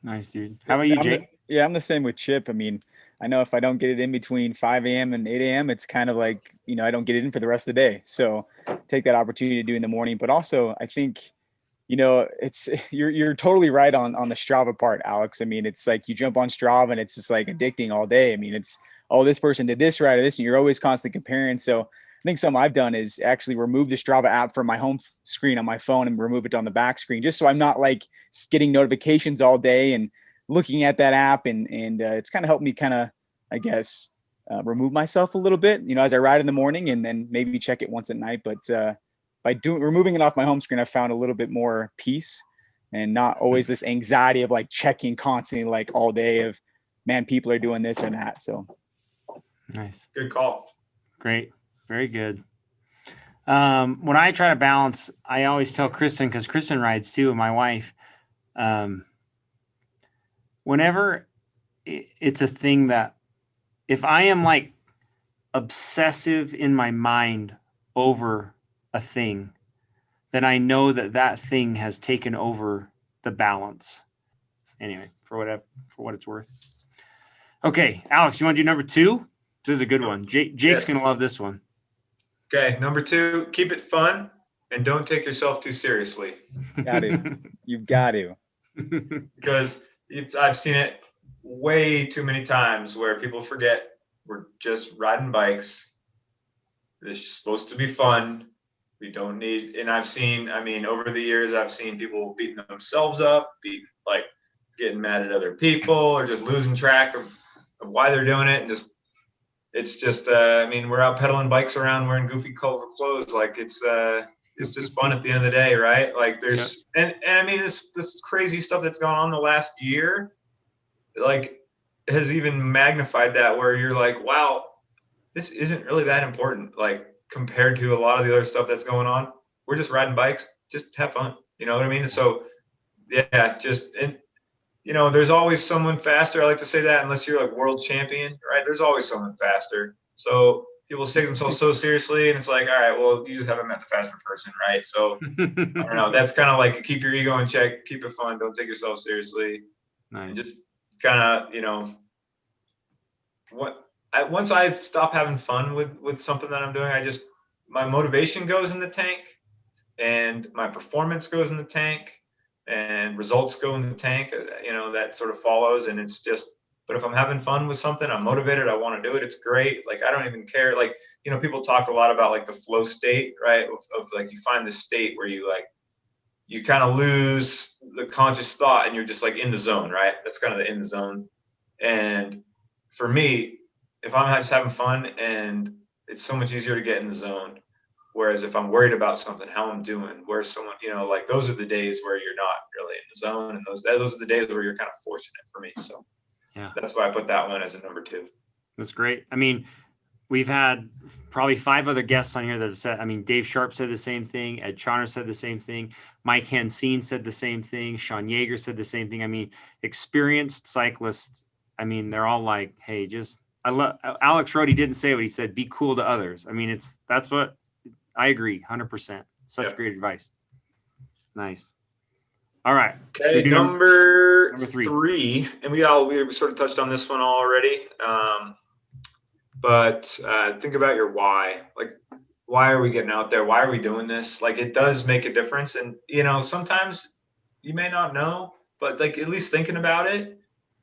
Nice, dude. How about you, Jake? I'm the same with Chip. I mean, I know if I don't get it in between 5 a.m. and 8 a.m., it's kind of like, I don't get it in for the rest of the day. So take that opportunity to do in the morning. But also, I think, it's you're totally right on the Strava part, Alex. I mean, it's like you jump on Strava and it's just like addicting all day. I mean, it's, oh, this person did this right or this, and you're always constantly comparing. So I think something I've done is actually remove the Strava app from my home screen on my phone and remove it on the back screen, just so I'm not like getting notifications all day and looking at that app. And it's kind of helped me I guess, remove myself a little bit, as I ride in the morning, and then maybe check it once at night. But by removing it off my home screen, I found a little bit more peace and not always this anxiety of like checking constantly, like all day of, man, people are doing this or that. So nice. Good call. Great. Very good. When I try to balance, I always tell Kristen, because Kristen rides too, and my wife, whenever it's a thing that, if I am like obsessive in my mind over a thing, then I know that thing has taken over the balance. Anyway, for what it's worth. Okay, Alex, you want to do number 2? This is a good one. Jake's going to love this one. Okay, number 2, keep it fun and don't take yourself too seriously. Got to. You've got to. Because I've seen it way too many times where people forget we're just riding bikes. It's supposed to be fun. We don't need, and over the years, I've seen people beating themselves up, getting mad at other people, or just losing track of why they're doing it. And we're out pedaling bikes around wearing goofy colorful clothes. Like it's just fun at the end of the day, right? Like there's, and I mean, this crazy stuff that's gone on the last year, like has even magnified that, where you're like, wow, this isn't really that important. Like compared to a lot of the other stuff that's going on, we're just riding bikes, just have fun. You know what I mean? And so, yeah, there's always someone faster. I like to say that, unless you're like world champion, right? There's always someone faster. So people take themselves so seriously, and it's like, all right, well, you just haven't met the faster person, right? So I don't know. That's kind of like, keep your ego in check, keep it fun, don't take yourself seriously. Nice. And just kind of, once I stop having fun with something that I'm doing, my motivation goes in the tank, and my performance goes in the tank, and results go in the tank. That sort of follows. And it's just, but if I'm having fun with something, I'm motivated, I want to do it, it's great. Like I don't even care. Like, people talk a lot about like the flow state, right? Of like, you find this state where you kind of lose the conscious thought and you're just like in the zone, right? That's kind of the in the zone. And for me, if I'm just having fun, and it's so much easier to get in the zone. Whereas if I'm worried about something, how I'm doing, where's someone, like those are the days where you're not really in the zone. And those are the days where you're kind of forcing it for me. So yeah, that's why I put that one as a number 2. That's great. I mean, we've had probably 5 other guests on here that have said, Dave Sharp said the same thing. Ed Charner said the same thing. Mike Hansine said the same thing. Sean Yeager said the same thing. Experienced cyclists, they're all like, hey, I love Alex Rohde didn't say what he said, be cool to others. That's what I agree. 100%. Such great advice. Nice. All right. Okay. Number 3. And we sort of touched on this one already. But think about your why. Like, why are we getting out there? Why are we doing this? Like, it does make a difference. And, sometimes you may not know, but like at least thinking about it,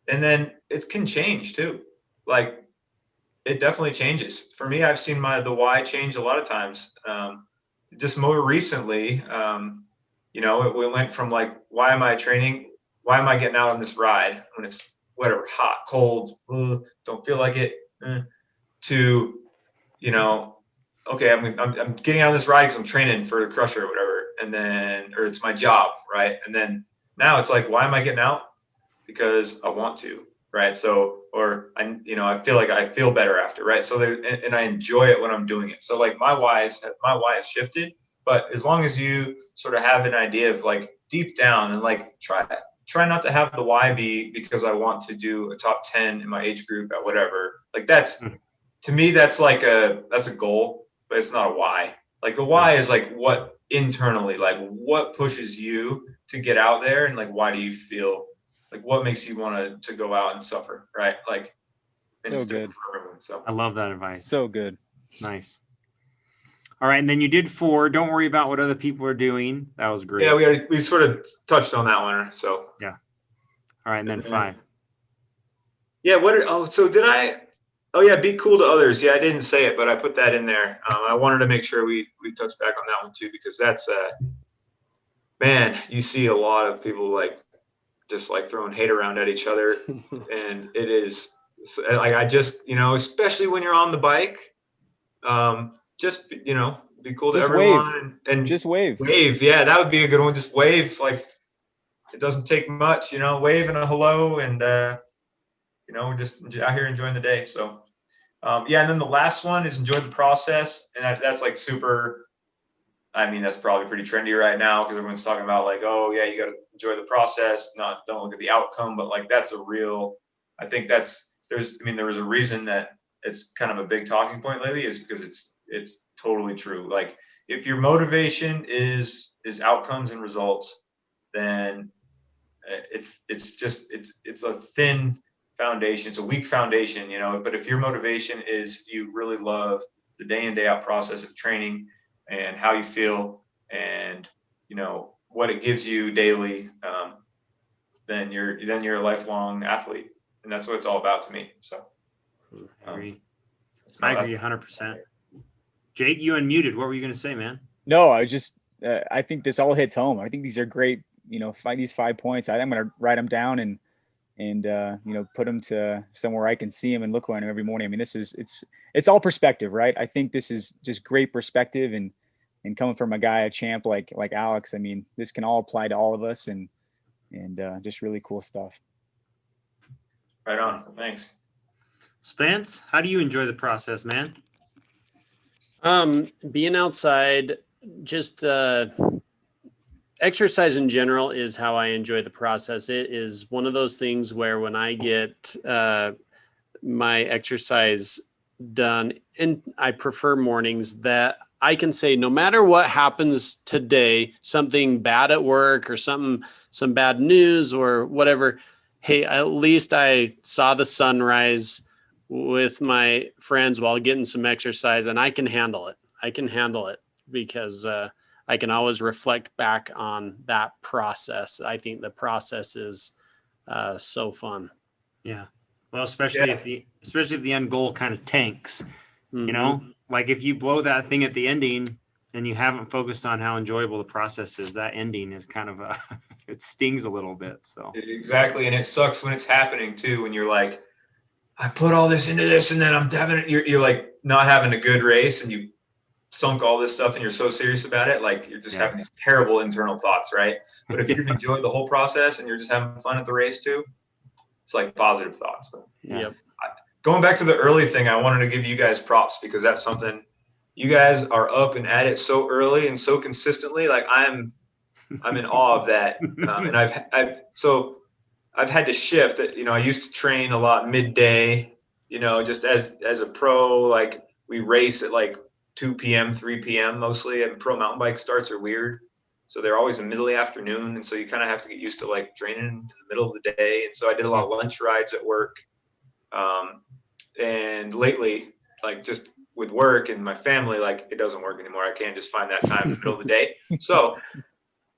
and then it can change too. Like, it definitely changes. For me, I've seen the why change a lot of times. Just more recently, it went from like, why am I training? Why am I getting out on this ride when it's whatever, hot, cold, don't feel like it, to, okay, I'm getting out on this ride because I'm training for a crusher or whatever, and then, or it's my job, right? And then now it's like, why am I getting out? Because I want to, right? So, or I feel like I feel better after, right? So and I enjoy it when I'm doing it. So like my why has shifted, but as long as you sort of have an idea of like deep down and like try not to have the why be because I want to do a top 10 in my age group at whatever. Like to me, that's a goal, but it's not a why. Like the why is like what internally, like what pushes you to get out there, and like why do you feel like what makes you want to go out and suffer, right? Like, and So it's good. different for everyone. So I love that advice. So good. Nice. All right, and then you did 4. Don't worry about what other people are doing. That was great. yeah, we sort of touched on that one. So yeah. All right, and then 5. Yeah. Oh yeah, be cool to others. Yeah, I didn't say it, but I put that in there. I wanted to make sure we touched back on that one too, because that's man, you see a lot of people like just like throwing hate around at each other, and it is like I just especially when you're on the bike, just be cool to Just everyone and Just wave. Wave, yeah, that would be a good one. Just wave, like it doesn't take much, wave and a hello, and we're just out here enjoying the day. So yeah, and then the last one is enjoy the process, and that's like super. I mean, that's probably pretty trendy right now because everyone's talking about like, oh yeah, you got to enjoy the process, don't look at the outcome. But like, that's a real. I think there was a reason that it's kind of a big talking point lately, is because it's totally true. Like, if your motivation is outcomes and results, then it's a thin foundation. It's a weak foundation, but if your motivation is you really love the day in, day out process of training and how you feel and, what it gives you daily, then you're a lifelong athlete, and that's what it's all about to me. So I agree. I agree 100%. Jake, you unmuted. What were you going to say, man? No, I think this all hits home. I think these are great, these 5 points. I'm going to write them down and put them to somewhere I can see them and look at them every morning. I mean, it's all perspective, right? I think this is just great perspective, and coming from a champ like Alex, I mean, this can all apply to all of us, and just really cool stuff. Right on. Thanks. Spence, how do you enjoy the process, man? Being outside, just exercise in general is how I enjoy the process. It is one of those things where when I get my exercise done, and I prefer mornings, that I can say no matter what happens today, something bad at work or some bad news or whatever, hey, at least I saw the sunrise with my friends while getting some exercise, and I can handle it. Because I can always reflect back on that process. I think the process is so fun. Yeah. Well, especially if the end goal kind of tanks, like if you blow that thing at the ending and you haven't focused on how enjoyable the process is, that ending is kind of it stings a little bit. So exactly. And it sucks when it's happening too, when you're like, I put all this into this, and then I'm having it. You're like not having a good race, and you sunk all this stuff, and you're so serious about it. Like you're just having these terrible internal thoughts, right? But if you've enjoyed the whole process and you're just having fun at the race too, it's like positive thoughts. Yep. Going back to the early thing, I wanted to give you guys props, because that's something you guys are up and at it so early and so consistently. Like I'm in awe of that. And I've had to shift. I used to train a lot midday, just as a pro. Like we race at like 2 p.m., 3 p.m. mostly, and pro mountain bike starts are weird. So they're always in the middle of the afternoon. And so you kind of have to get used to like training in the middle of the day. And so I did a lot of lunch rides at work. And lately, like just with work and my family, like it doesn't work anymore. I can't just find that time in the middle of the day. So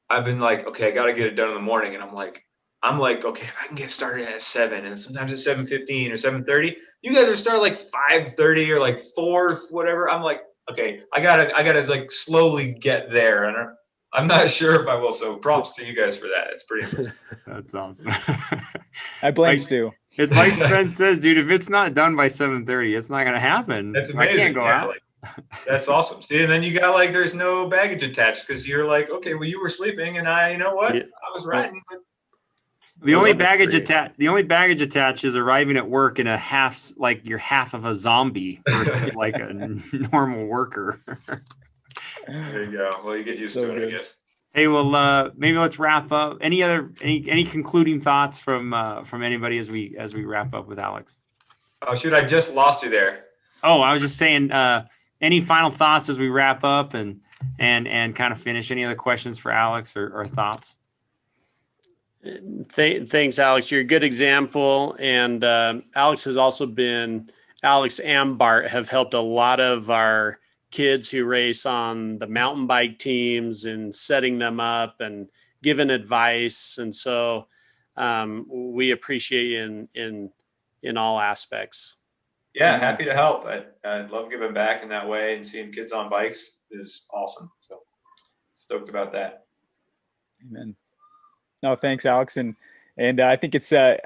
I've been like, okay, I got to get it done in the morning. And I'm like, I'm like, okay, if I can get started at 7, and sometimes at 7:15 or 7:30, you guys are starting like 5:30 or like 4, whatever. I'm like, okay, I gotta like slowly get there, and I'm not sure if I will. So props to you guys for that. It's pretty impressive. That's awesome. I blame Like, Stu. It's like Spence says, dude, if it's not done by 7:30, it's not going to happen. That's amazing. I can't go out. Like, that's awesome. See, and then you got like, there's no baggage attached because you're like, okay, well, you were sleeping, and you know what? Yeah. I was riding. But The only up to baggage three. attached is arriving at work in a half, like you're half of a zombie versus like a normal worker. there you go. Well, you get used So to it, good. I guess. Hey, well, maybe let's wrap up. Any concluding thoughts from anybody as we wrap up with Alex? Oh, shoot, I just lost you there. Oh, I was just saying, any final thoughts as we wrap up and kind of finish? Any other questions for Alex or thoughts? Thanks, Alex. You're a good example. And Alex and Bart have helped a lot of our kids who race on the mountain bike teams and setting them up and giving advice. And so we appreciate you in all aspects. Yeah, happy to help. I love giving back in that way, and seeing kids on bikes is awesome. So stoked about that. Amen. No, thanks, Alex. And I think it's I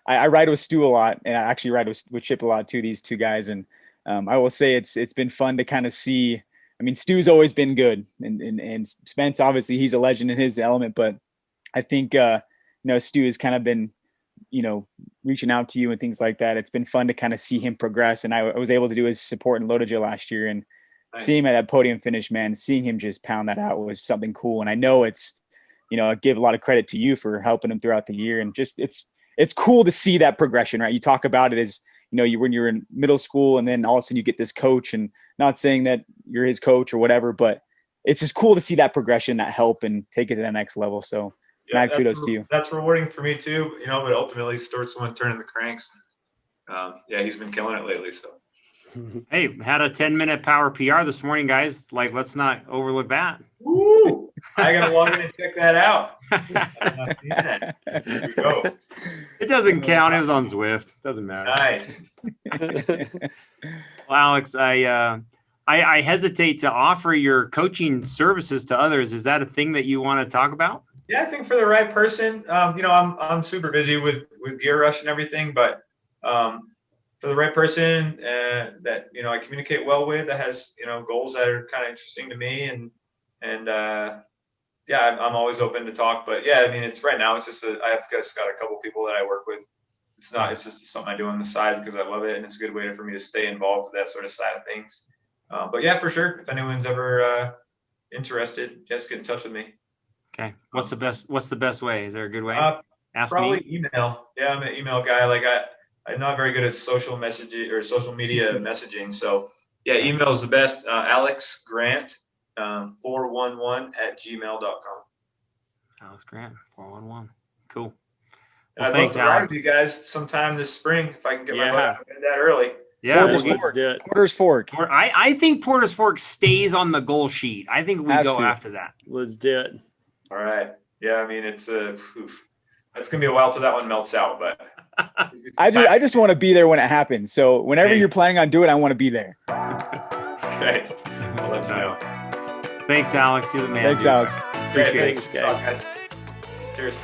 ride with Stu a lot, and I actually ride with Chip a lot too. These two guys, and I will say it's been fun to kind of see. I mean, Stu's always been good, and Spence, obviously he's a legend in his element, but I think Stu has kind of been reaching out to you and things like that. It's been fun to kind of see him progress, and I was able to do his support in Lodaja last year, and seeing him at that podium finish, man, seeing him just pound that out was something cool. And I know it's, I give a lot of credit to you for helping him throughout the year, and just it's cool to see that progression, right? You talk about it as when you're in middle school, and then all of a sudden you get this coach, and not saying that you're his coach or whatever, but it's just cool to see that progression, that help, and take it to the next level. So mad kudos to you. That's rewarding for me too, but ultimately Stuart's the one turning the cranks. He's been killing it lately. So, hey, had a 10-minute power PR this morning, guys. Like, let's not overlook that. woo! I gotta log in and check that out. I've not seen that. There we go. It doesn't count. It was on Zwift. Doesn't matter. Nice. Well, Alex, I hesitate to offer your coaching services to others. Is that a thing that you want to talk about? Yeah, I think for the right person, I'm super busy with Gear Rush and everything, but for the right person that I communicate well with, that has goals that are kind of interesting to me, and I'm always open to talk. But yeah, I mean, it's right now. It's just I've just got a couple people that I work with. It's just something I do on the side because I love it, and it's a good way for me to stay involved with that sort of side of things. But yeah, for sure, if anyone's ever interested, just get in touch with me. Okay. What's the best way? Is there a good way? Ask probably me. email. Yeah, I'm an email guy. Like I'm not very good at social messaging or social media messaging. So yeah, email is the best. Alex Grant 411@gmail.com. Alex Grant 411. Cool. And I'd love to ride with you guys sometime this spring if I can get my butt out of bed that early. Yeah, let's do it. Porter's Fork. I think Porter's Fork stays on the goal sheet. I think we go after that. Let's do it. All right. Yeah, I mean it's that's gonna be a while till that one melts out, but I just want to be there when it happens. So whenever you're planning on doing it, I want to be there. Okay. I'll let you know. Thanks, Alex. You're the man. Thanks, dude. Alex. Thanks, guys. Cheers.